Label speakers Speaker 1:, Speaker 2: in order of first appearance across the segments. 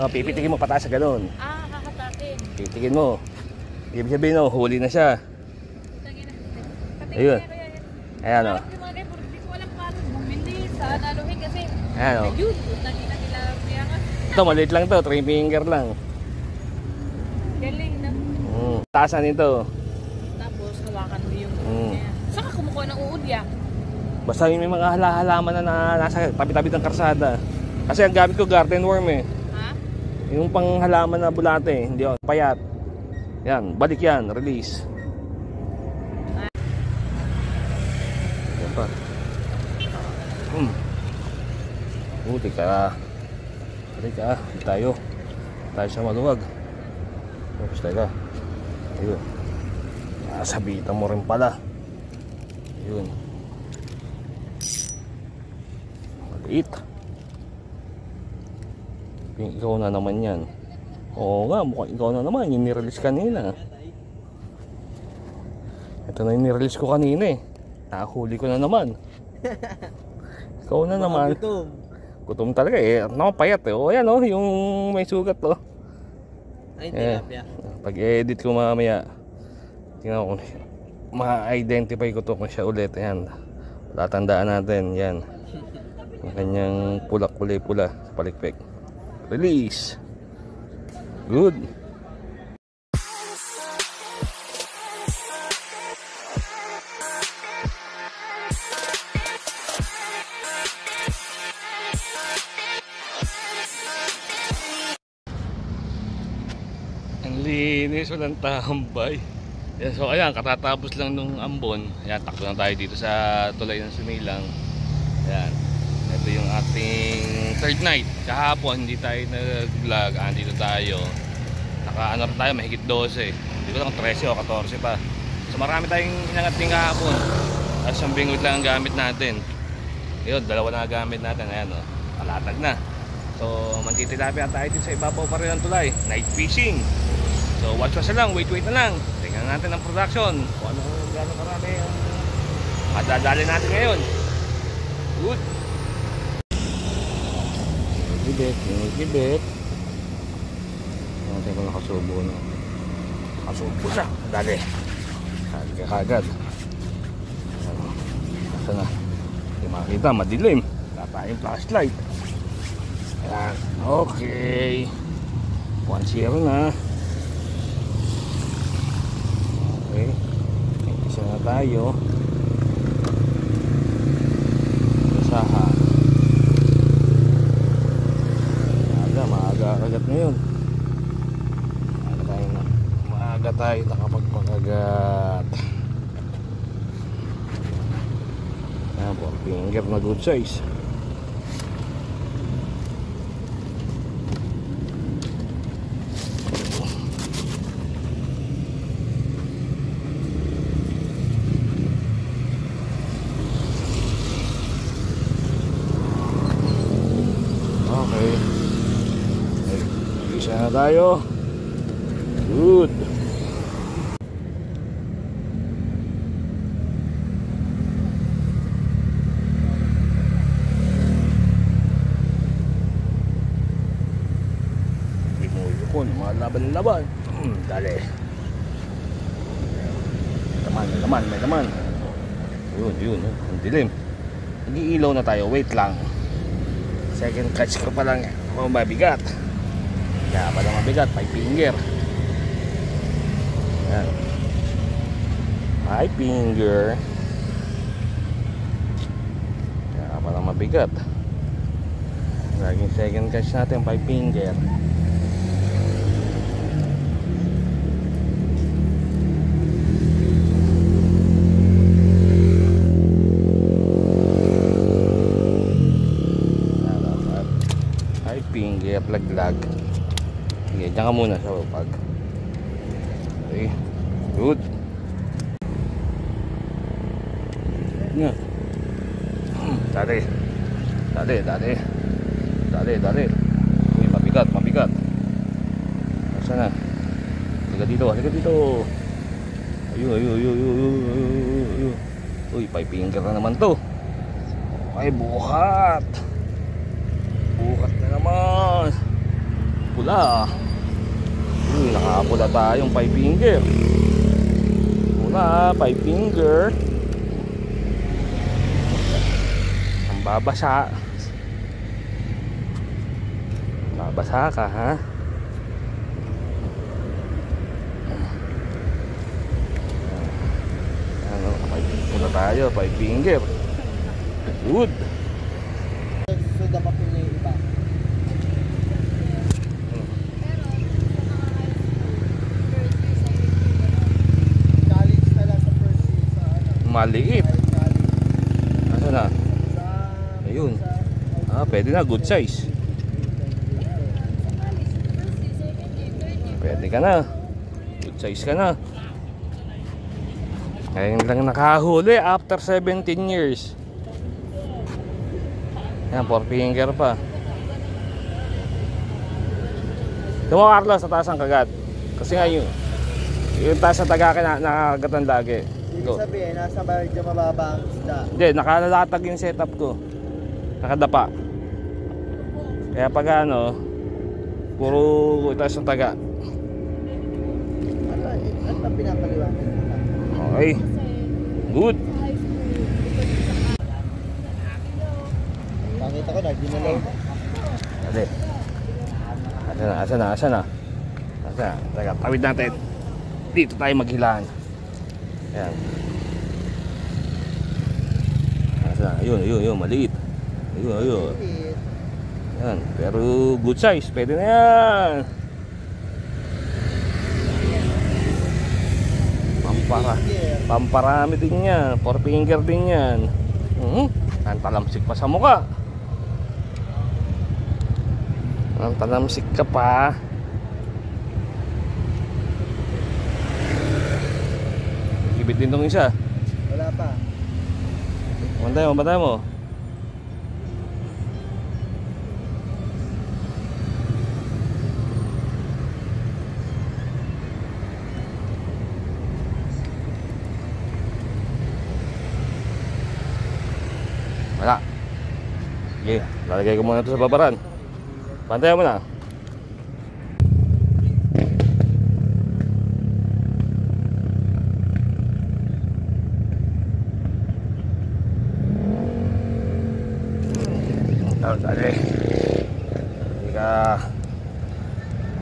Speaker 1: Oh, pipitikin mo pataas sa ganun.
Speaker 2: Ah, kakatatin.
Speaker 1: Pipitikin mo. Ibig sabihin, oh, huli na siya. Ayun. Ayan, oh.
Speaker 2: Hindi ko alam paano bumili sa naluhin kasi.
Speaker 1: Ayan, oh.
Speaker 2: Ayun, nakita nila kaya nga.
Speaker 1: Ito, maliit lang to. 3 finger lang.
Speaker 2: Galing na.
Speaker 1: Taasan ito.
Speaker 2: Tapos hawakan mo yung saan ka kumukuha ng uod ya?
Speaker 1: Basta yung may mga halaman na nasa tabi-tabi ng karsada. Kasi ang gamit ko garden worm eh.
Speaker 2: Ha?
Speaker 1: Yung pang halaman na bulate, hindi ako payat. Yan, balik yan, release. Yan pa. Buti ka. Balik ka, hindi tayo. Tayo sa maluwag. Tapos tayo ka. Ayun. Sabitan mo rin pala. Ayun. Maliit. Ikaw na naman yan. Oo nga, mukhang ikaw na naman. Yung nirelease kanina. Ito na yung nirelease ko kanina eh. Nakahuli ko na naman. Ikaw na naman. Gutom talaga eh. Nakapayat eh. O yan o, yung may sugat o.
Speaker 3: Ay, tilapia.
Speaker 1: Pag-edit ko mamaya, tingnan ko, ma-identify ko to kung siya ulit. Ayan, tatandaan natin. Yan, ang kanyang pula-pula sa palikpik. Release. Good. Ang linis, walang tambay. Yan, so ayan, katatapos lang nung ambon. Ayan, takbo na tayo dito sa tulay ng Sumilang. Ayan, ito yung ating third night. Kahapon hindi tayo nag-vlog. Andito tayo. Naka-ano tayo, mahigit 12. Hindi ko lang 13 o 14 pa. So marami tayong inangat din kahapon. At isang bingot lang ang gamit natin. Yun, dalawa na gamit natin. Ayan o, palatag na. So mantitilapia tayo din sa ibabaw pa rin ng tulay. Night fishing. So watch na lang, wait na lang. Tingnan natin ang production. Kung ano gano'ng karami ang madadali natin ngayon. Good. Gibit. Natin kung nakasubo na. Nakasubo na. Dali. Dali ka kagad. Asa na? Hindi makakita, madilim. Wala tayong flashlight. Ayan. Okay. 1-0 na. Okay. Isa na tayo. Isaha. Maaga kagat ngayon. Maaga tayo nakapagpakagat. Ayan po, finger na good size. Isa na tayo. Good. Bimulukon, mga laban-laban. Dali. May laman. Yun. Ang dilim. Nag-iilaw na tayo. Wait lang. Second catch ko pa lang. Mabigat. Kaya pala mabigat, 5 finger. Ayan. 5 finger. Kaya pala mabigat. Laging second catch natin, 5 finger. Ayan, 5 finger, laglag. Okay, dyan ka muna sa upag. Okay, good. Nga. Dali. Uy, mabigat. Asa na? Halika dito. Ayun. Uy, 5 finger na naman to. Okay, buhat na naman. pula. Nakapula tayong 5 finger. Pula, 5 finger. Ang babasa. Babasa ka, ha? Ano, pula tayo, 5 finger. Good.
Speaker 3: Suda pa po yung iba. College na lang sa first year sa ano.
Speaker 1: Maliit. Asa na?
Speaker 3: Sa...
Speaker 1: Ayun. Pwede na, good size. Pwede ka na. Good size ka na. Ngayon lang nakahuli after 17 years. Yan, 4 finger pa. Tumo Carlos, sa taas ang kagat. Kasi nga yung taas sa taga nakagatan lagi.
Speaker 3: Ibig
Speaker 1: Go.
Speaker 3: sabihin, nasa medyo mababa ang isda.
Speaker 1: Hindi, nakalatag yung setup ko. Nakadapa. Kaya pag ano, puro taas sa taga.
Speaker 3: Ano ba pinapaliwanag mo?
Speaker 1: Okay. Good.
Speaker 3: Nakita ko na, ginalaw.
Speaker 1: Dali. Asa na? Teka, tawid natin. Dito tayo maghilaan. Ayan. Asa na? Ayun, maliit. Ayun. Ayan, pero good size. Pwede na yan. Pamparami din yan. 4 finger din yan. Ang talamsik pa sa mukha. Ang talamsik ka pa. Ibit din tong isa.
Speaker 3: Wala pa.
Speaker 1: Bantay mo. Wala. Sige, lalagay ko muna ito sa babaran. Pantayan mo na. Dali. Ika.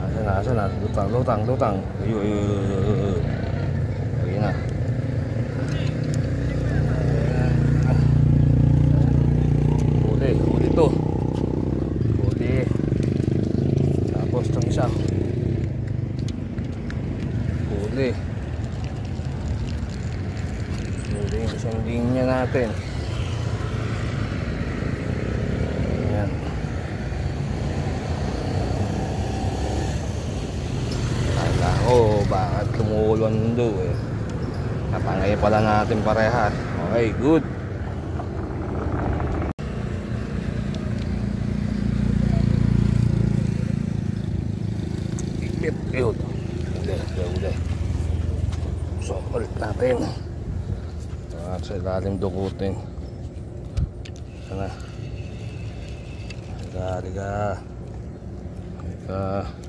Speaker 1: Asa na. Lutang. Ayun na. Huli to. Tapos itong isa. Huli yung isang linya natin. Ayan. Kala ko bakit lumulon do eh. Natangay pala natin parehas. Okay, good. Yun. Uli. So, ulit natin. At sa ilalim dukutin. Sana. Liga.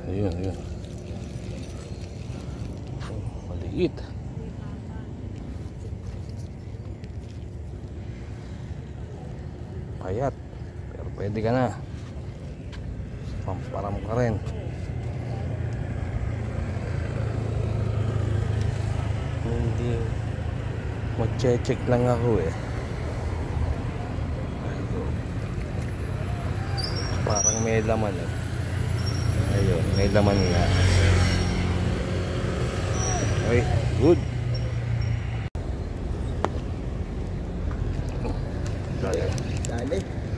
Speaker 1: Ayun. Maliit. Payat. Pero pwede ka na. Pamparam ka rin. Hindi mag-check lang ako eh. Parang may laman eh. Ayun, may laman nga. Okay, good.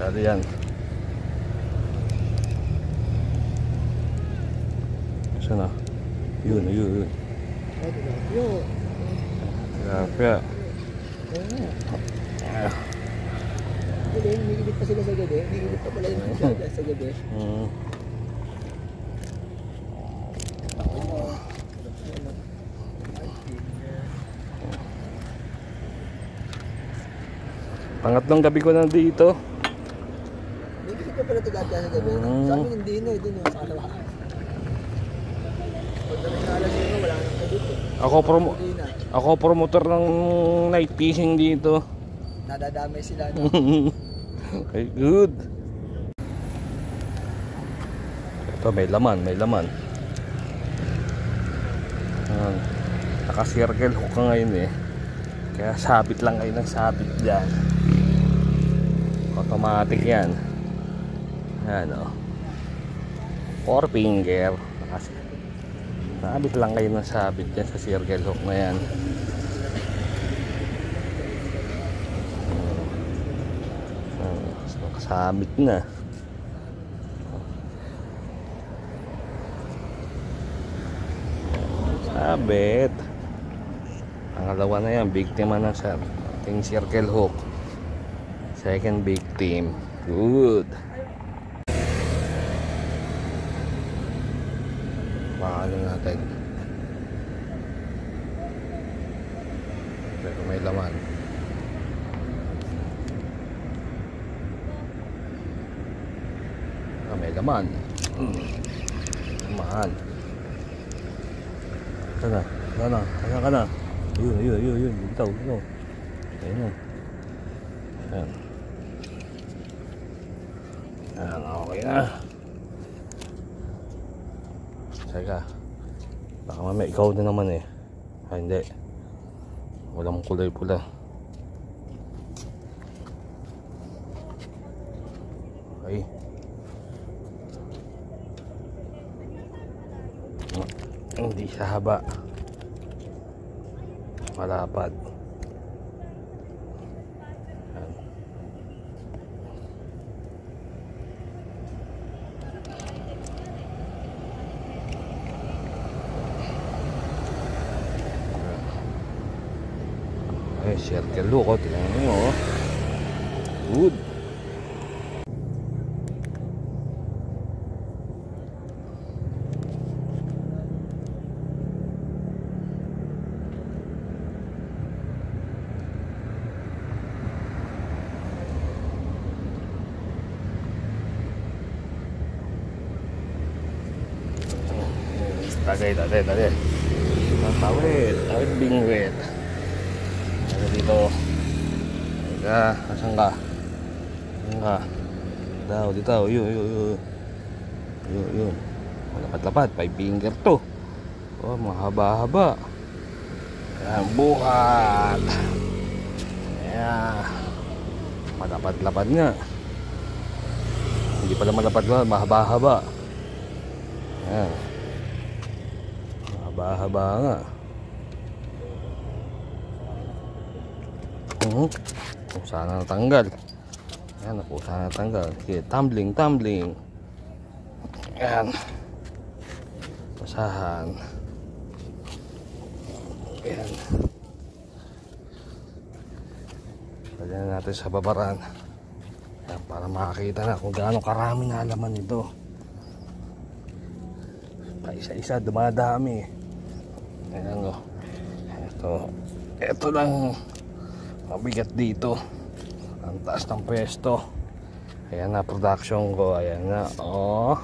Speaker 1: Dali yan. Saan na? Yun. Tilapia.
Speaker 3: Humigilip pa sila sa gabi. Humigilip pa pala yung sa gabi.
Speaker 1: Pangatlong gabi ko na dito.
Speaker 3: Humigilip pa pala tilapia sa gabi. Sa amin hindi na. Doon sa kalawakan. Pagdating na alas 1, wala nang kadit eh. Hindi na.
Speaker 1: Ako promoter ng night fishing dito.
Speaker 3: Nadadamay sila. No?
Speaker 1: Okay, good. Ito may laman, may laman. Ayan. Naka-circle hook ka ngayon eh. Kaya sabit lang kayo ng sabit dyan. Automatic yan. Ayan o. 4 finger. Sabit lang kayo ng sabit dyan sa circle hook na yan. Nakasabit na. Sabit. Pangalawa na yan, biktima na sa ating circle hook. Second victim. Good. Paano natin? Pero may laman. May laman. Laman. Kana, kana, kana, kana. Yun. Bitaw. Ayun na. Ayan. Ayan, okay na. Teka. Baka mamaya ikaw na naman eh. Hindi. Walang kulay pula. Okay. Hindi sa haba. Malapad. Ay, circle look oh. Tingnan nyo oh. Good. Tagay. Tawid bingwit. Ano dito? Teka, asan ka? Dito. Yun. Malapad-lapad, 5 finger to. Oh, mahaba-haba. Ayan, bukat. Ayan. Malapad-lapad nga. Hindi pala malapad-lapad, mahaba-haba. Ayan. Mahaba-haba nga. Kung sana natanggal. Ayan, kung sana natanggal. Sige, tumbling. Ayan. Basahan. Ayan. Lagyan natin sa babaran. Ayan, para makakita na kung gaano karami na laman ito. Isa-isa, dumadami. Ayan o. Ito lang mabigat dito. Ang taas ng pwesto. Ayan na production ko. Ayan na. Oh.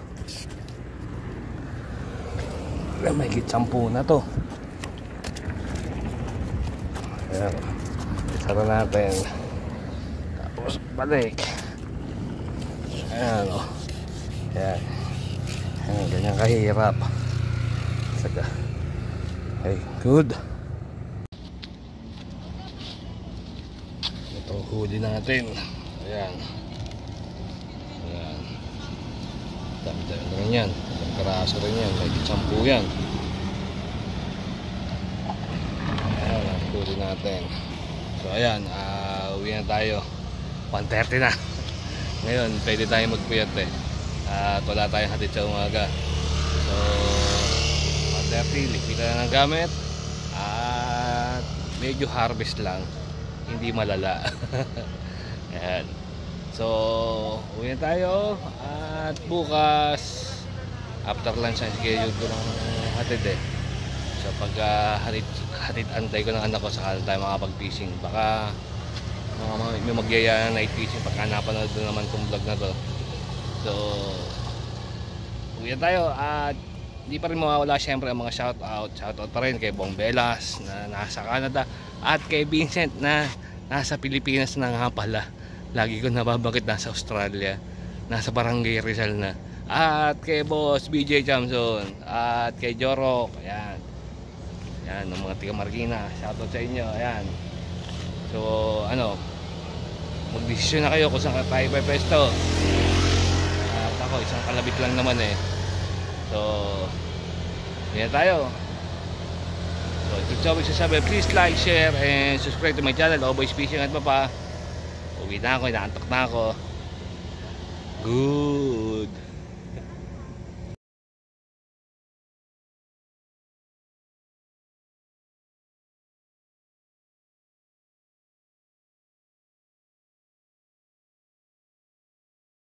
Speaker 1: May kitsampu na to. Ayan. Isara natin. Tapos balik. Ayan o. Ayan. Ayan. Ganyan kahirap. Saka. Okay. Good. Huli natin. Ayan. Dami-dami na rin yan. Ilang karaso rin yan. May kitsampu yan. Ayan. Huli natin. So ayan. Uwi na tayo. 1:30 na. Ngayon pwede tayo magpuyat eh. At wala tayong hatid sa umaga. So 1:30. Likita na ng gamit. At medyo harvest lang. Hindi malala. Ayan. So uwi na tayo. At bukas after lunch ang schedule ko ng hatid eh. So pag hatid antay ko ng anak ko, saka tayo makapag-fishing. Baka may magyaya na night fishing pagka napanood naman itong vlog na to. So uwi na tayo. At Hindi pa rin mawawala syempre ang mga shoutout pa rin kay Bong Velas na nasa Canada at kay Vincent na nasa Pilipinas na nga pala. Lagi ko nababanggit nasa Australia, nasa Barangay Rizal na. At kay Boss BJ Jamson at kay Jorok, ayan. Yan, ng mga tiga Marikina, shoutout sa inyo, ayan. So, ano, magdesisyon na kayo kung saan tayo pepesto. At ako, isang kalabit lang naman eh. So, yan tayo. So, ito sabi sasabi, please like, share, and subscribe to my channel, Oboy's Fishing at Papa. Uwi na ako, inaantok na ako. Good.